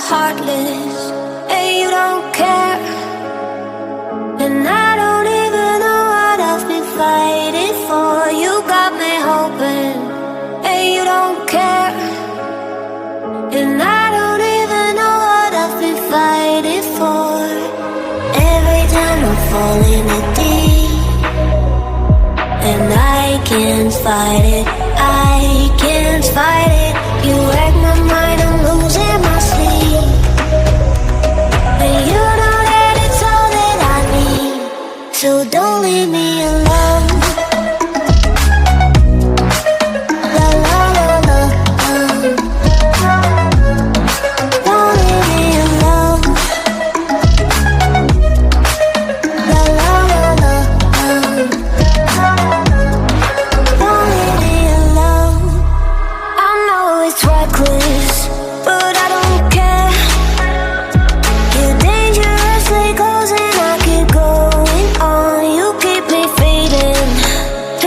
heartless, and you don't care. And I don't even know what I've been fighting for. You got me hoping, and you don't care. And I don't even know what I've been fighting for. Every time I'm falling in deep, and I can't fight it, I can't fight it. You wreck my mind, I'm losing my sleep. And you know that it's all that I need, so don't leave me alone. La la la la, don't leave me alone. La la la la, don't leave me alone. I know it's reckless, but I don't care. You're dangerously close and I keep going on. You keep me fading,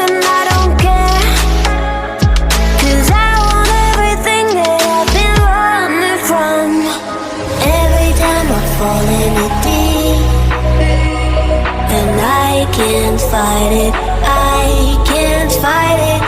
and I don't care. 'Cause I want everything that I've been running from. Every time I fall in it deep, and I can't fight it, I can't fight it.